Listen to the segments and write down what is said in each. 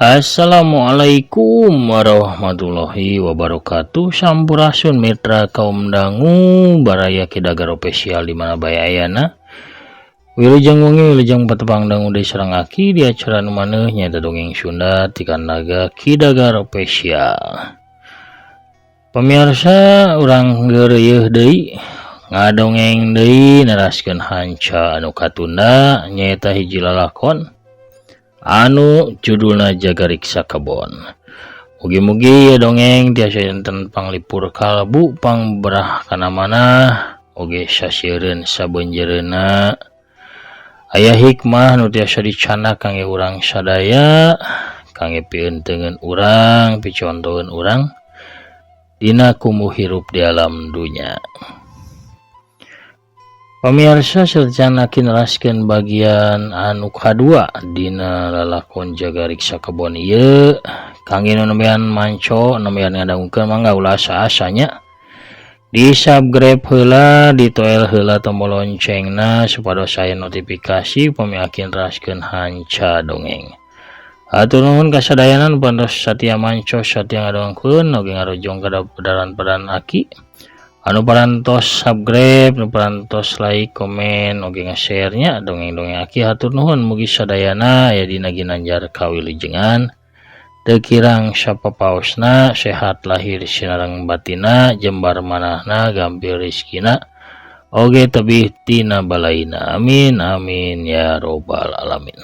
Assalamualaikum warahmatullahi wabarakatuh. Sampurasun mitra kaum dangu baraya kidagar official di mana bae ayana. Wilujeng wengi wilujeng patepang dangu deui sareng aki di acara nu maneuh nyaeta dongeng Sunda ti Kandaga Kidagar Official. Pemirsa urang geureuh deui ngadongeng deui neraskeun hanca anu katunda nyaeta hiji lalakon anu judulna Jagariksa Kebon. Mugi-mugi ya dongeng tiasa enten panglipur kalbu pangberah kana manah oge sasieun sabeunjeureunna aya hikmah nu tiasa dicana kangge urang sadaya, kangge pieunteukeun urang, picontoheun urang dina kumuh hirup di alam dunya. Pemirsa sarjana kinaraskeun bagian anu kadua dina lalakon Jagariksa Kebon ieu kangge nu nembean manco nembean ngadangukeun mangga ulah asa-asanya di subscribe heula, ditoel heula tombol loncengna supados aya notifikasi pamiakin raskeun hanca dongeng. Hatur nuhun kasadayana nu pantos satia manco satia ngadongkeun oge ngarojong kada pedaran-pedaran aki anu parantos subscribe, nu parantos like, komen, oge nge-share nya dongeng-dongeng aki. Hatur nuhun mugi sadayana aya dina ginanjar kawilujengan teu kirang sapapaosna sehat lahir sinareng batina jembar manahna gampil rezekina oge tebih tina balaina. Amin amin ya robbal alamin.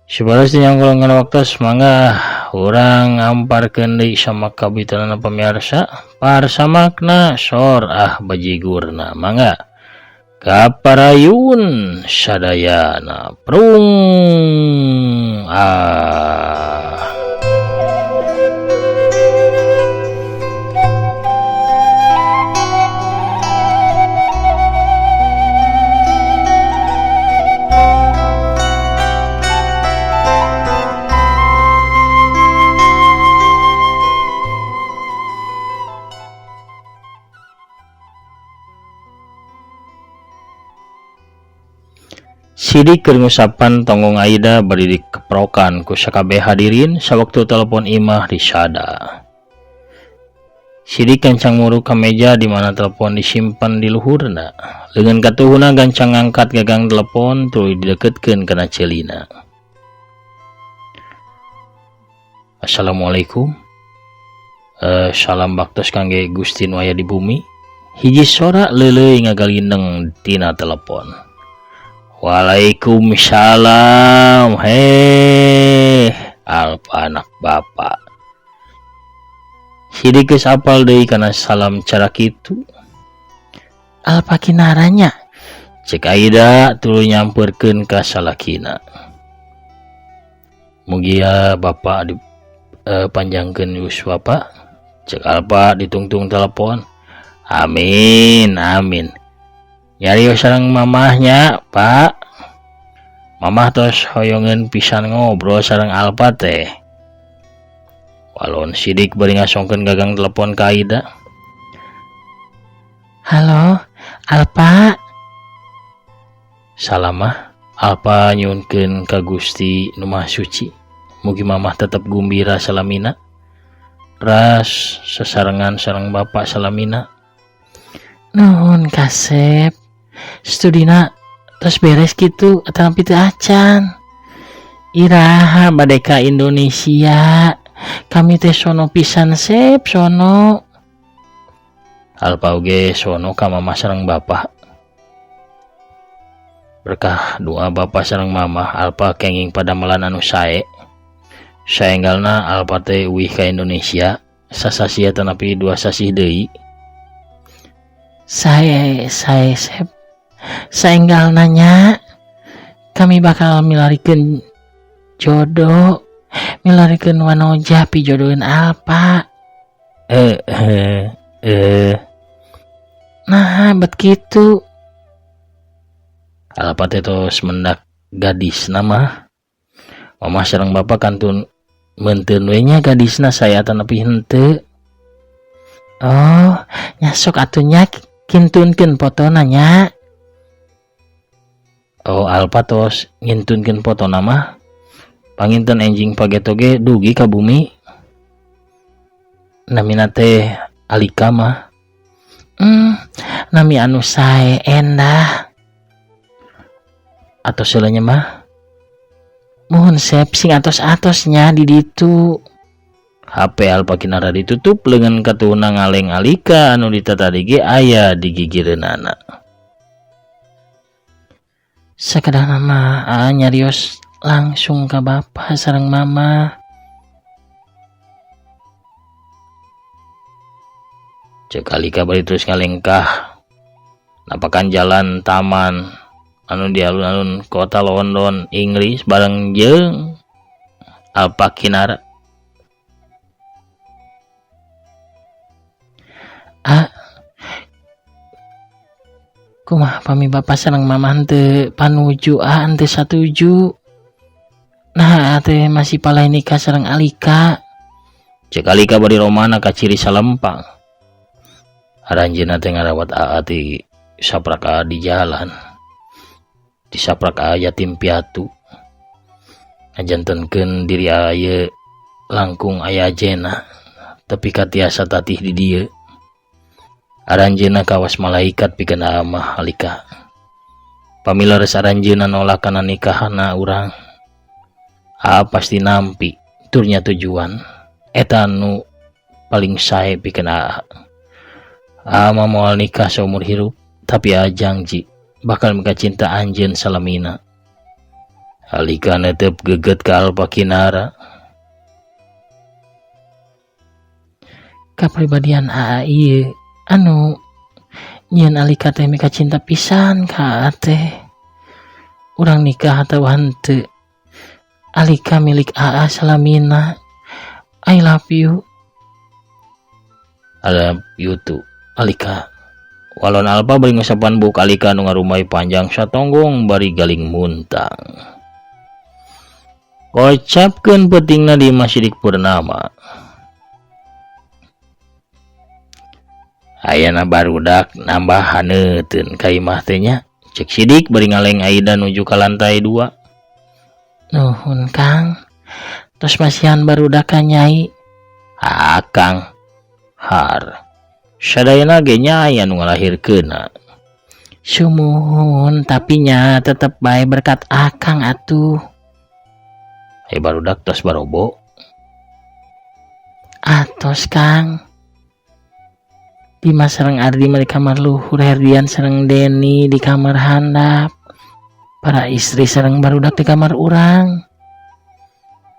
Sabaras nyangkulungan waktos mangga urang ngamparkeun deui samakabituranna pamirsa parsamakna sor bajigurna mangga kaparayun sadayana prung Sidik keur ngusapan tonggong Aida bari dikeprokan ku sakabeh hadirin sawaktu telepon imah disada. Sidik gancang muru ka meja di mana telepon disimpan di luhurna. Leungeun katuhuna gancang ngangkat gagang telepon tuluy dideketkeun kana ceulina. Assalamualaikum. Salam baktos kangge Gusti nu aya di bumi. Hiji sora leuleuy ngagalindeng tina telepon. Waalaikumsalam. Alpa anak bapak. Sidik geus apal deui kana salam cara kitu. Alpa kinaranya cek Aida tuluy nyampeurkeun ka salakina. Mugi ya bapak panjangkeun yuswa pak. Cek Alpa ditungtung telepon. Amin amin. Nyarios sareng mamahnya, Pak. Mamah tos hoyongeun pisan ngobrol sareng Alpa teh. Walon sidik bari ngasongkeun gagang telepon ka Aida. Halo, Alpa. Salamah, Alpa nyuhunkeun ka Gusti nu Maha Suci. Mugi mamah tetep gumbira salamina. Ras sesarengan sareng bapak salamina. Nuhun kasep. Studina tos beres gitu atapi teu acan. Iraha bade ka Indonesia. Kami teh sono pisan sep sono. Alpa oge sono ka mama sareng bapak. Berkah doa bapak sareng mama Alpa kenging padamelan anu sae. Saenggalna Alpa teh uwih ka Indonesia sasasi tanapi 2 sasih deui. Saya sep saenggal nanya kami bakal milarikeun jodoh, milarikeun wanoja pijodoheun Alpa. Nah bet kitu. Alpa teh tos mendak gadis nama. Mama sareng bapak kantun menteun we nya gadisna saya tanapi henteu. Oh, nya sok atuh nya kintunkeun fotona nya. Oh Alpa tos ngintunkeun foto nama Panginten enjing pagetoge dugi ka bumi. Namina teh Alika mah. Nami anu sae endah. Atos selanya mah. Mohon sep sing atos-atosnya di ditu. HP Alpa Kinara ditutup lengan katuna ngaleng Alika anu ditatadi ge aya di gigireunana. Sakadana mah nyarios langsung ka bapa sareng mama. Cek Alika bari terus ngalengkah napakan jalan taman anu di alun-alun kota London Inggris bareng jeung Alpa Kinara. Kumaha pami bapa sareng mama henteu panuju henteu satuju. Nah teh masih palai nikah sareng Alika. Cek Alika bari romana ka ciri salempang. Aranjeunna teh ngarawat ti saprak di jalan. Di saprak yatim piatu. Ngajantenkeun diri aya langkung aya ajena. Tapi katiasa tatih di dieu. Aranjeunna kawas malaikat pikeun amah Alika. Pamilares aranjeunna nolak kana nikahna urang. Pasti nampi turnya tujuan eta nu paling sae pikeun mah moal nikah seumur hirup tapi janji bakal mika cinta anjeun salamina. Alika netep geget ka Alpa Kinara. Kapribadian ieu anu nyeun Alika teh mika cinta pisan ka teh. Urang nikah atawa henteu. Alika milik salamina. I love you. I love you too, Alika. Walon Alpa bari ngusapan buk Alika nu ngarumai panjang satonggong bari galing muntang. Kocapkeun peutingna di Masjidik Purnama. Ayana barudak nambah haneuteun ka imah teh nya. Cek Sidik bari ngaleng Aida nuju ka lantai 2. Nuhun Kang. Tos masihan barudak ka Nyai. Kang. Har. Sadayana ge Nyai anu ngalahirkeunna. Sumuhun tapi nya tetep bae berkat Akang atuh. Barudak tos barobo. Atos Kang. Dimas sareng Ardi di kamar luhur, Herdian sareng Deni di kamar handap, para istri sareng barudak di kamar urang.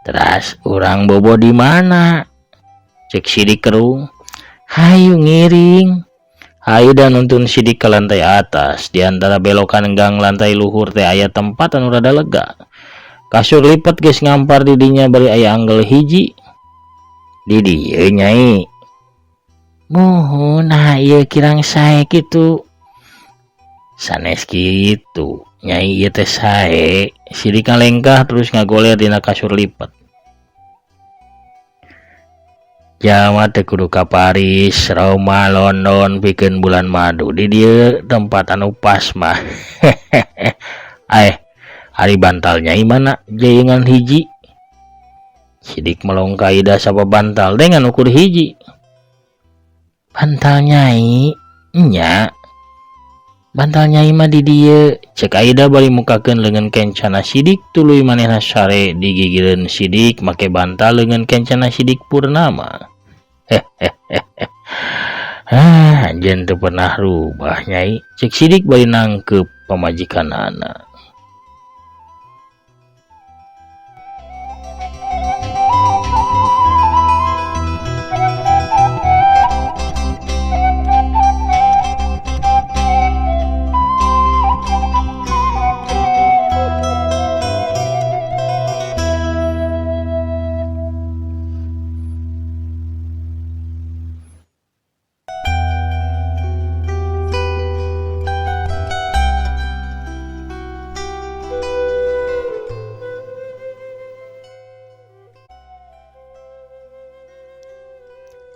Teras urang bobo di mana? Cek Sidik kerung. Hayu ngiring. Hayu dan nuntun Sidik ke lantai atas. Di antara belokan gang lantai luhur teh aya tempat anu rada lega. Kasur lipat geus ngampar di dinya bari aya anggel hiji. Di dieu Nyai. Mohon ieu kirang sae kitu. Sanes kitu. Nyai ieu teh sae. Sidik ngalengkah terus ngagoler dina kasur lipat. Jama teh kudu ka Paris, Roma, London pikeun bulan madu. Di dieu tempat anu pas mah. Ari bantal Nyai mana jayengan hiji. Sidik melongka Ida sapa bantal dengan ukur hiji. Bantal Nyai nya. Bantal Nyai mah di dieu. Cek Aida bari mukakeun leungeun kencana Sidik tuluy manehna sare di gigireun Sidik make bantal leungeun kencana Sidik Purnama. Anjeun teu pernah rubah Nyai. Cek Sidik bari nangkep pamajikanana.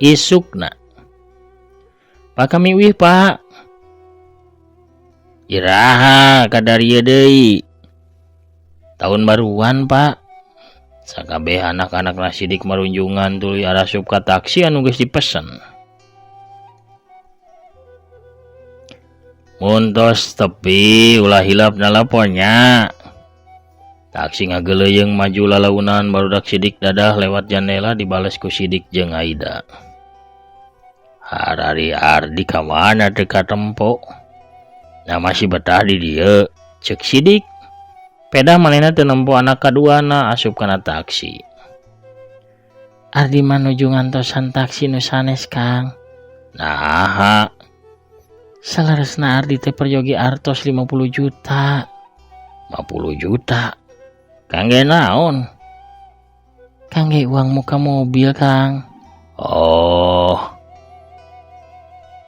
Isukna. Pak kami wih Pak. Iraha kadarieu deui. Tahun baruan Pak. Sakabeh anak-anak Sidik marunjungan tuluy arasup ka taksi anu geus dipesen. Muntos tepi ulah hilap nalaponnya. Taksi ngageleuyeng maju lalaunan barudak Sidik dadah lewat jendela dibales ku Sidik jeung Aida. Harari Ardi ka mana teu katempo? Nah masih betah di dieu, ceuk Sidik. Pedah manehna teu nempo anak kaduana asup kana taksi. Ardi mah nuju ngantosan taksi nu sanes Kang. Naha? Salaresna Ardi teh peryogi artos 50 juta. 50 juta? Kangge naon? Kangge uang muka mobil Kang. Oh.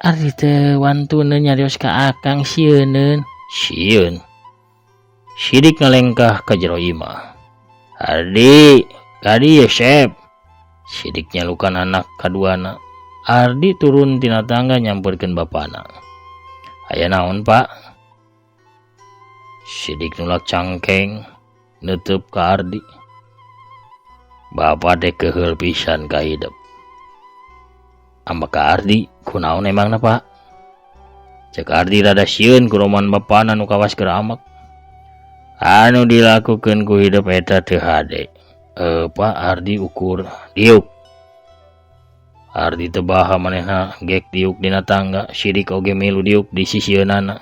Ardi teh wantuna nyarios ka Akang sieuneun. Sieun. Sidik ngalengkah ka jero imah. Ardi, kadi ya Sep. Sidik nyalukan anak kaduana. Ardi turun tina tangga nyamperkeun bapana. Aya naon Pak? Sidik nulak cangkeng neutup ka Ardi. Bapa teh keheul pisan ka hidup. Ambek ka Ardi, kunaon emangna Pak? Cek Ardi rada sieun ku roman bapana nu kawas keur amek. Anu dilakukeun ku hidup eta teu hade. Pak Ardi ukur diuk. Ardi teu baha manehna gek diuk dina tangga. Sidik oge milu diuk di sisieunana.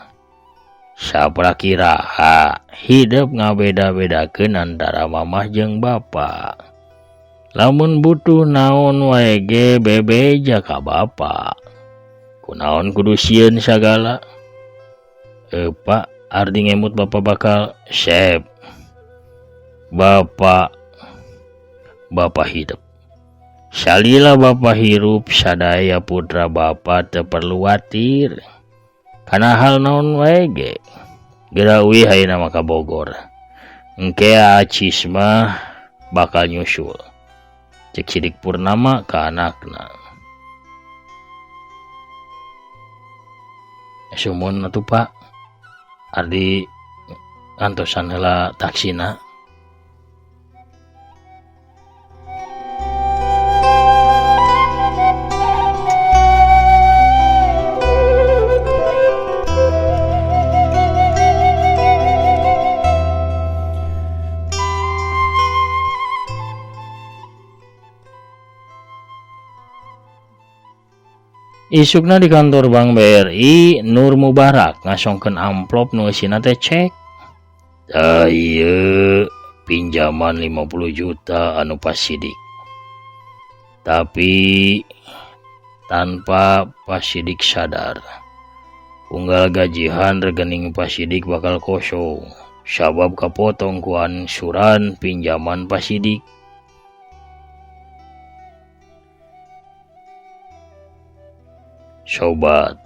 Sapra kiraha hidup ngabeda-bedakeun antara mamah jeung bapa. Lamun butuh naon wae ge bebeja ka bapa. Kunaon kudu sieun sagala? Pak Ardi ngemut bapa bakal Sep. Bapa hidup. Salila bapa hirup sadaya putra bapa teu perlu watir. Kana hal naon wae ge. Geura uih hayeuna mah ka Bogor. Engke acis mah bakal nyusul. Cek Sidik Purnama ka anakna. Sumun atuh Pak. Ardi antosan heula taksina. Isukna di kantor Bank BRI, Nur Mubarak ngasongkeun amplop nu isina teh cek. Ieu pinjaman 50 juta anu pas Sidik. Tapi tanpa pas Sidik sadar. Unggal gajihan rekening pas Sidik bakal kosong. Sabab kapotong ku ansuran pinjaman pas Sidik. Sobat,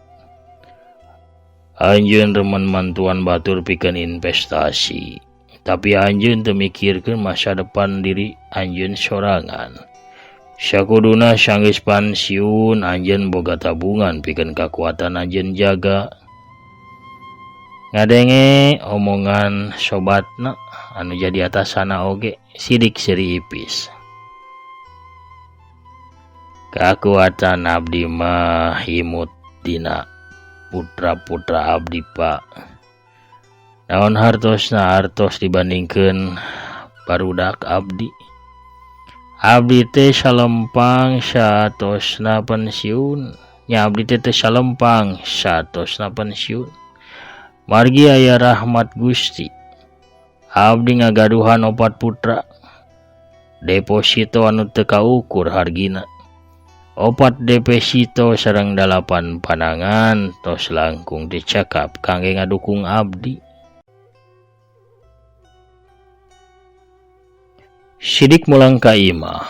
anjeun remen mantuan batur pikeun investasi, tapi anjeun teu mikirkeun masa depan diri anjeun sorangan. Sakuduna sanggeus pensiun anjeun boga tabungan pikeun kakuatan anjeun jaga. Ngadenge omongan sobatna anu jadi atasana oge Sidik seri ipis. Kakuatan abdi mah himut dina putra-putra abdi Pak. Naon hartosna hartos dibandingkeun barudak abdi. Abdi teh salempang satosna pensiun. Nya abdi teh salempang satosna pensiun. Margi aya rahmat Gusti. Abdi ngagaduhan 4 putra. Deposito anu teu kaukur hargina. 4 deposito sareng 8 panangan tos langkung dicakap kangge ngadukung abdi. Sidik mulang ka imah.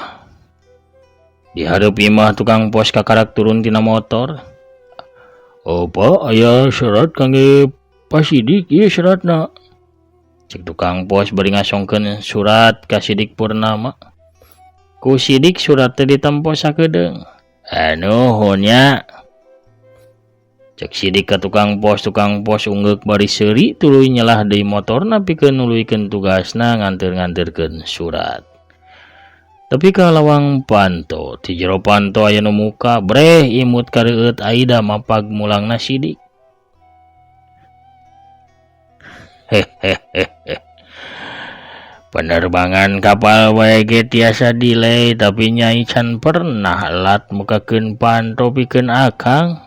Di hareup imah tukang pos kakarak turun tina motor. Pak, aya syarat kangge Pak Sidik, ieu syaratna. Cek tukang pos bari ngasongkeun surat ka Sidik Purnama. Ku Sidik surat teh ditempo sakedeung. Nuhunnya. Cek Sidik ka tukang pos ungeuk bari seuri tuluy nyelah deui motorna pikeun nuluykeun tugasna nganteur-nganteurkeun surat. Tapi kalawang panto ti jero panto aya nu muka breh imut kareueut Aida mapag mulangna Sidik. Hehehe. Penerbangan kapal bae ge tiasa delay tapi Nyai can pernah lat mukakeun panto pikeun akang.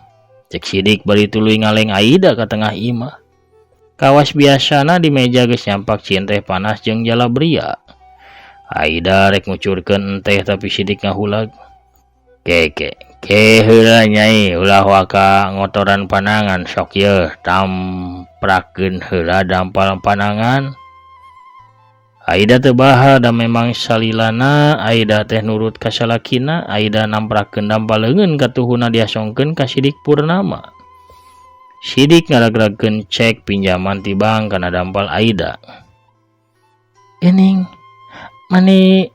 Cek Sidik bari tuluy ngaleng Aida ka tengah imah. Kawas biasana di meja geus nyampak cieun teh panas jeung jalabria. Aida rek ngucurkeun teh tapi Sidik ngahulag. Ke heula Nyai ulah waka ngotoran panangan sok yeuh tamprakeun heula dampal panangan. Aida teu baha da memang salilana Aida teh nurut ka salakina. Aida namprakeun dampal leungeun ka tuhuna diasongkeun ka Sidik Purnama. Sidik ngaragragkeun cek pinjaman ti bank kana dampal Aida. Geuning mani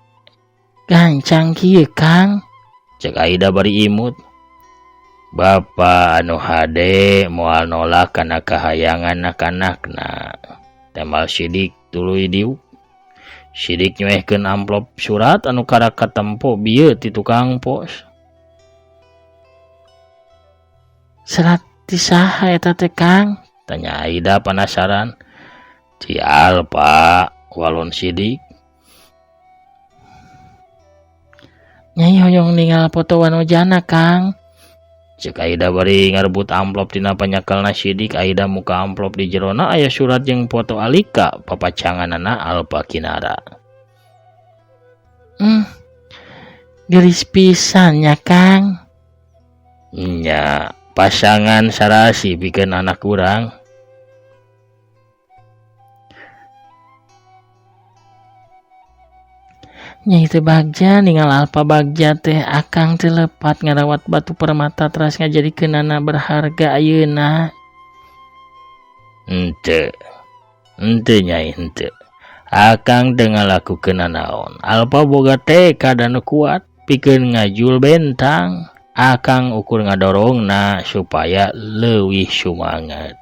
gancang kieu Kang, cek Aida bari imut. Bapa anu hade moal nolak kana kahayangan anak-anakna. Temal Sidik tuluy diuk. Sidik nyuehkeun amplop surat anu karak katempo bieu ti tukang pos. Serat ti saha eta teh Kang? Tanya Aida penasaran. Ti Alpa, walon Sidik. Nyai hoyong ninggal foto wanojana Kang. Cek Aida bari ngarebut amplop tina panyakelna Sidik. Aida muka amplop di jerona aya surat jeung foto Alika papacanganana Alpa Kinara. Geris pisan nya Kang. Nya pasangan sarasi pikeun anak urang. Nyai teh bagja ningal Alpa bagja teh akang teh lepat ngarawat batu permata teras ngajadikeunana berharga ayeuna. Henteu Nyai henteu. Akang teu ngalakukeun naon. Alpa boga tekad anu kuat pikeun ngajul bentang. Akang ukur ngadorongna supaya leuwih sumanget.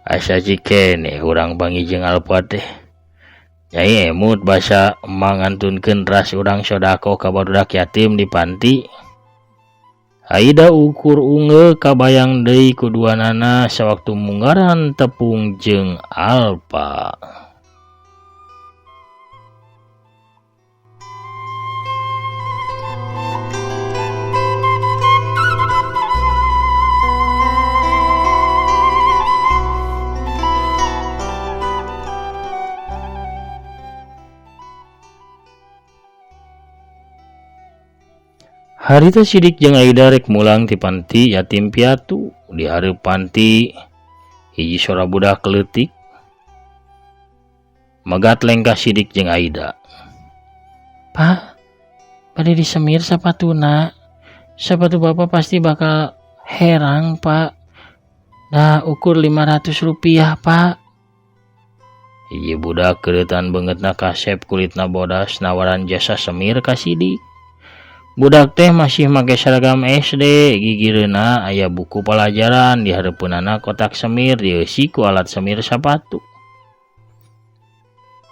Asa cikene urang bangijeng Alpa teh. Nyai emut basa mangantunkeun ras urang sodako ka barudak yatim di panti. Aida ukur unge kabayang deui kuduanana sawaktu munggaran tepung jeung Alpa. Harita Sidik jeung Aida rek mulang ti panti yatim piatu. Di hareup panti hiji sora budak leutik magat lengkah Sidik jeung Aida. Pak, bade disemir sapatuna. Sepatu Bapak pasti bakal herang, Pak. Dah ukur 500 rupiah, Pak. Hiji budak kereutan beungeutna kasep kulitna bodas nawaran jasa semir ka Sidik. Budak teh masih make seragam SD, gigireuna aya buku pelajaran, di hareupeunana kotak semir dieusi ku alat semir sapatu.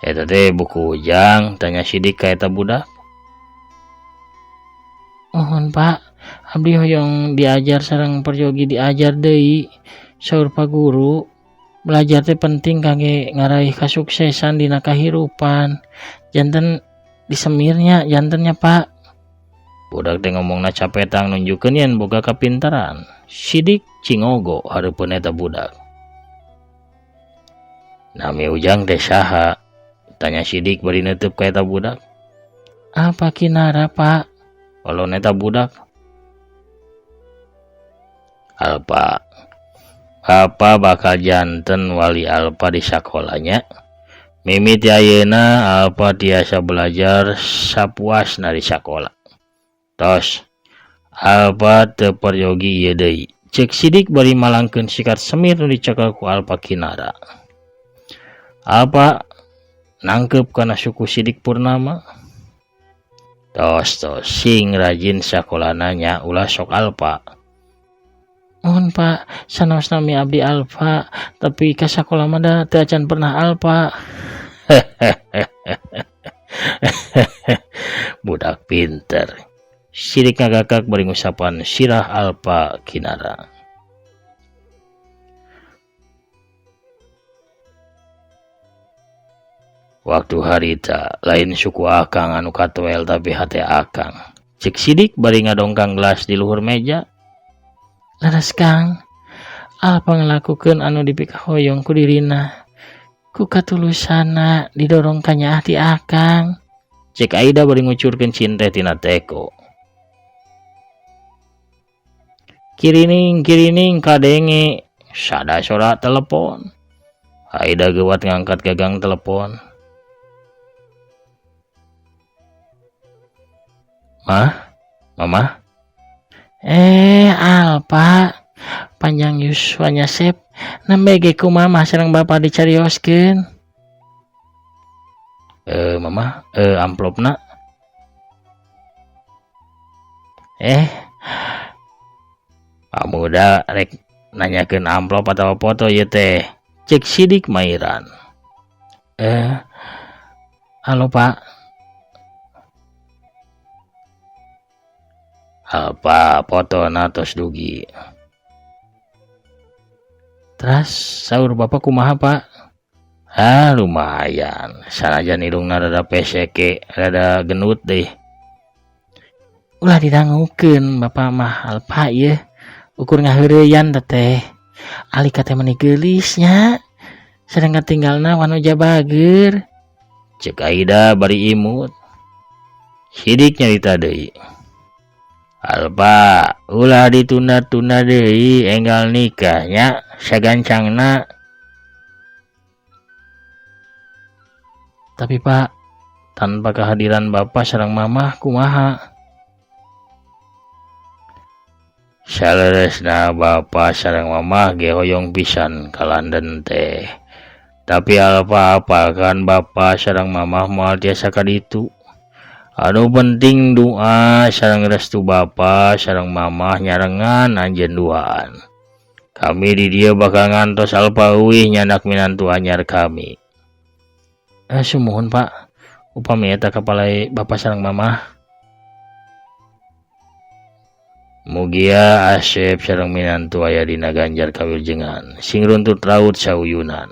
Eta teh buku Ujang, tanya Sidik ka eta budak. Mohon Pak, abdi hoyong diajar sareng peryogi diajar deui, saur Pak Guru. Belajar teh penting kangge ngaraih kasuksesan dina kahirupan. Janten disemirnya, jantennya Pak. Budak teh ngomongna capetang nunjukeun yen boga kapintaran. Sidik cingogo hareupeun eta budak. Nami Ujang teh saha? Tanya Sidik bari neuteub ka eta budak. Alpa Kinara, Pak. Walon eta budak. Alpa. Apa bakal janten wali Alpa di sakolanya? Mimiti ayeuna Alpa tiasa belajar sapuasna di sakola. Tos, Alpa teu peryogi ieu deui. Cek Sidik bari malangkeun sikat semir nu dicekel ku Alpa Kinara. Alpa nangkep kana suku Sidik Purnama. Tos, sing rajin sakolana nya ulah sok Alpa. Mohon Pak, sanos nami abdi Alpa, tapi ka sakola mah teu acan pernah Alpa. Budak pinter. Sidik ngagakak bari ngusapan sirah alpa kinara. Waktu harita lain suku akang anu katuel tapi hate akang. Cek sidik bari ngadongkang gelas di luhur meja. Laras Kang, alpa ngelakukeun anu dipikahoyong ku dirina. Ku katulusana didorong ka nyaah ti akang. Cek Aida bari ngucurkeun cinte tina teko. Kirining kadenge sada sora telepon. Aida gewat ngangkat gagang telepon. Mama? Alpa, panjang yuswanya sep, nambege ku mama sareng bapak dicarioskeun. Mama, amplopna. Kamu udah rek nanyakeun amplop atau foto ieu teh. Cek sidik mairan. Halo Pak. Alpa foto natos dugi. Terus sahur bapak kumaha Pak? Lumayan. Sanajan irungna rada peseke, rada genut deh. Ulah didangukeun bapak mah Alpa ieu. Ukur ngaheureyan teh. Alika teh meuni geulisnya. Sareng tinggalna wanoja bager. Cek Aida bari imut. Sidik nyarita deui. Alpa, ulah ditunda-tunda deui enggal nikahnya sagancangna. Tapi Pak, tanpa kehadiran Bapak sareng Mamah kumaha? Saleresna Bapak sareng Mamah ge hoyong pisan ka London teh. Tapi Alpa apalkan Bapak sareng Mamah moal tiasa ka ditu. Anu penting doa sareng restu Bapa sareng Mamah nyarengan anjeun duaan. Kami di dieu bakal ngantos Alpa euih nyanak minantu anyar kami. Sumuhun Pak, upami eta kapalai Bapa sareng Mamah. Mugia Asep sareng minantu aya dina ganjar kawiljengan, sing runtut raut sauyunan.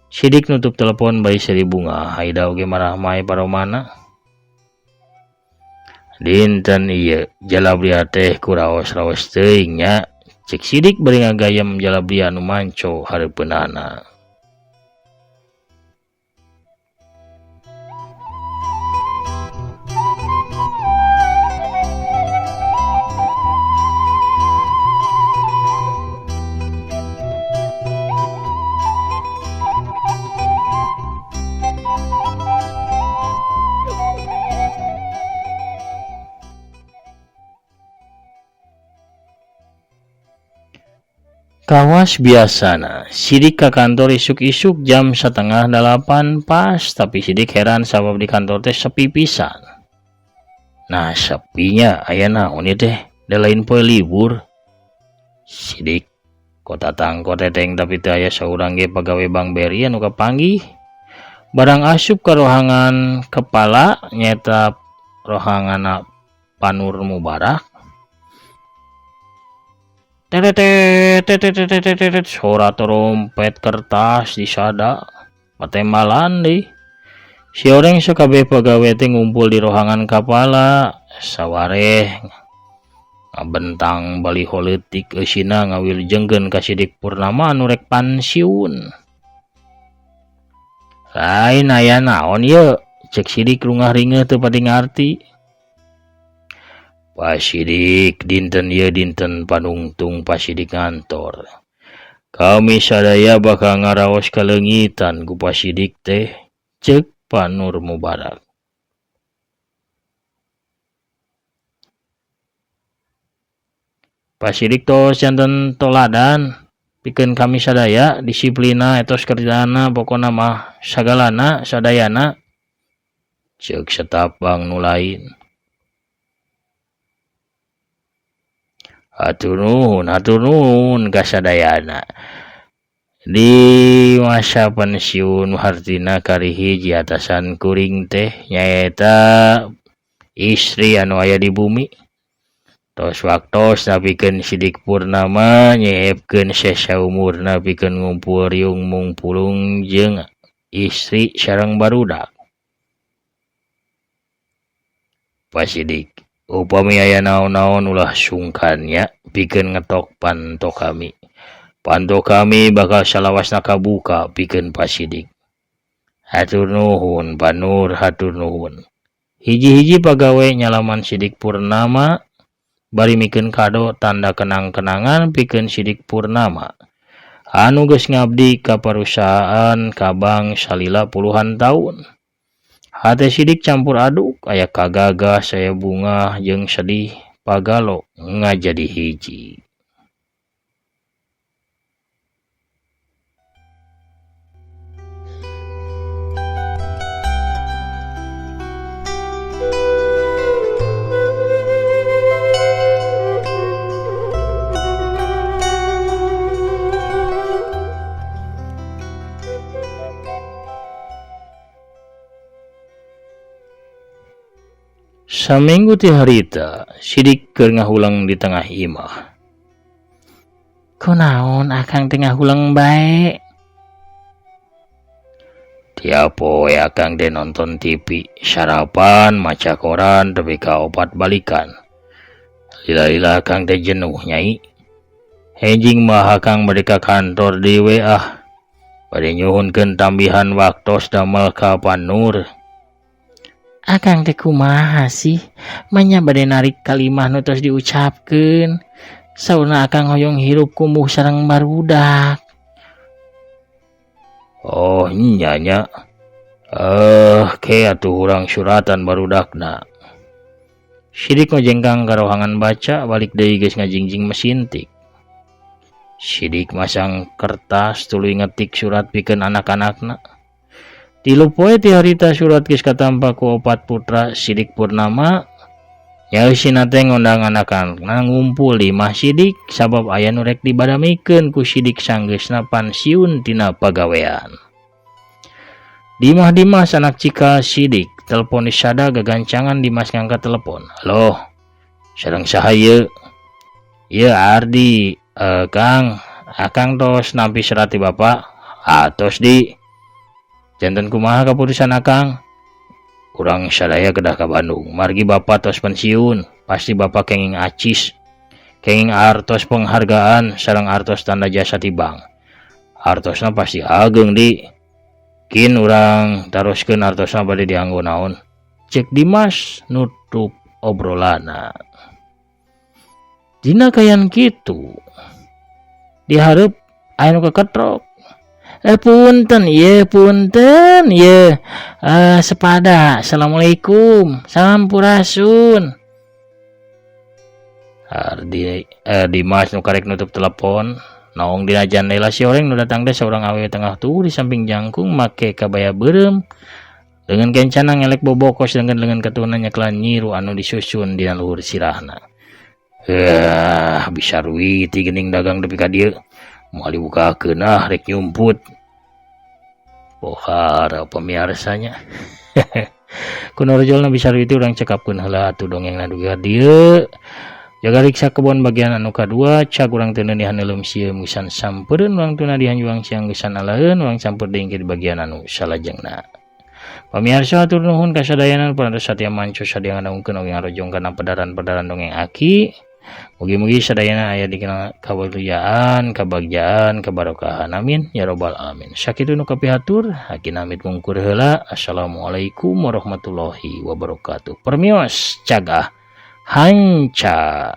Sidik nutup telepon bayi seri bunga, Aida oge marah mae paromana. Dinten ieu jalabria teh ku raos-raos teuing nya. Cek sidik bari ngagayem jalabria anu manco hareupeunana. Kawas biasana, sidik ka kantor isuk-isuk jam 7:30 pas, tapi sidik heran sabab di kantor teh sepi pisan. Nah, sepinya aya naon ieu teh? Da lain poe libur. Sidik kota tangko teteng tapi teu aya saurang ge pagawe Bank BRI anu kapanggih. Barang asup ka rohangan kepala nyata rohanganna Panur Mubarak. Tetetetetetetetetet suara trompet kertas disada patembalan deui. Si oreng sakabeh pagawe teh ngumpul di rohangan kapala sawareh ngabentang baliho leutik eusina ngawilujengkeun ka Sidik Purnama anu rek pansiun. Lain aya naon ieu? Cek Sidik rungah ringeuh teu pati ngarti. Pak Sidik, dinten ieu dinten panungtung Pak Sidik ngantor. Kami sadaya bakal ngaraos kaleungitan ku Pak Sidik teh, ceuk Panur Mubarak. Pak Sidik tos janten toladan, pikeun kami sadaya disiplina etos kerjana pokona mah sagalana sadayana, ceuk setapang nu lain. Hatur nuhun kasadayana. Di masa pensiun hartina karihiji atasan kuring teh nyaeta istri anu aya di bumi. Tos waktos napikeun Sidik Purnama nyeepkeun saumurna pikeun ngumpul riung mungpulung jeung istri sareng barudak. Pak Sidik, upami aya naon-naon ulah sungkan nya pikeun ngetok panto kami. Panto kami bakal salawasna kabuka pikeun Pak Sidik. Hatur nuhun Pak Nur, hatur nuhun. Hiji-hiji pagawe nyalaman Sidik Purnama bari mikeun kado tanda kenang-kenangan pikeun Sidik Purnama. Anu geus ngabdi ka perusahaan kabang salila puluhan tahun. Hate Sidik campur aduk, aya kagagas, aya bunga jeung sedih pagalo ngajadi hiji. Saminggu ti harita, Sidik keur ngahulang di tengah imah. Kunaon akang teh ngahulang bae? Tiap poe akang teh nonton TV, sarapan, maca koran, tepi ka opat balikan. Lila-lila akang teh jenuh nyai. Henjing mah akang bade ka kantor di WA. Bade nyuhunkeun tambihan waktos damel ka Pak Nur. Akang teh kumaha sih? Manya bade narik kalimah nu tos diucapkeun. Saurna akang hoyong hirup kumuh sareng barudak. Oh nya. Ke atuh urang suratan barudakna. Sidik ngojengkang ka rohangan baca, balik deui geus ngajingjing mesin tik. Sidik masang kertas tuluy ngetik surat pikeun anak-anakna. Tilu poe ti harita surat geus katampa ku opat putra Sidik Purnama. Nyaeusina teh ngundang anak-anakna ngumpul di imah Sidik sabab aya nu rek dibadamikeun ku Sidik sanggeusna pensiun tina pagawean. Dimah-dimah sanak cika Sidik, telepon disada gagancangan Dimas ngangkat telepon. Halo, sareng saha ieu? Ieu Ardi, Kang, akang tos nampi serat ti Bapak. Tos di. Janten kumaha kaputusan akang? Urang sadaya kedah ka Bandung. Margi Bapak tos pensiun, pasti Bapak kenging acis. Kenging artos penghargaan sareng artos tanda jasa ti bank. Artosna pasti ageng di. Kin urang taroskeun artosna bade dianggo naon. Cek Dimas nutup obrolana. Dina kayan kitu. Dihareup aya nu keketrok. Punten ye. Sepada. Assalamualaikum. Sampurasun. Dimas nu karek nutup telepon. Naong dina jandela si oreng nu datang teh seorang awewe tengah tuh di samping jangkung make kabaya beureum. Dengan kencana ngelek bobokos dengan ketunan nyeklan nyiru anu disusun dina luhur sirahna. Bisa ruwiti geuning dagang depi ka dieu. Moal dibukakeun rek nyumput. Pohara pemiarsanya. Kuno rojolna bisa ruwiti urang cekapkeun heula atuh dongengna duga dieu. Jagarik sakebon bagian anu kadua cak urang teu neunihan neulem sieum gesan sampeureun urang tuna dihanjuang siang gesan alaeun urang campur deui di bagian anu salajengna. Pamirsa atur nuhun kasadayanan parantos satya manco sadia ngadangkeun oge ngarojong kana pedaran-pedaran dongeng aki. Mugi-mugi sadayana aya di kabagjaan, kabarokahan. Amin ya robbal alamin. Sakitu nu kapihatur, hakin amit mungkur heula. Assalamualaikum warahmatullahi wabarakatuh. Permios cagah hanca.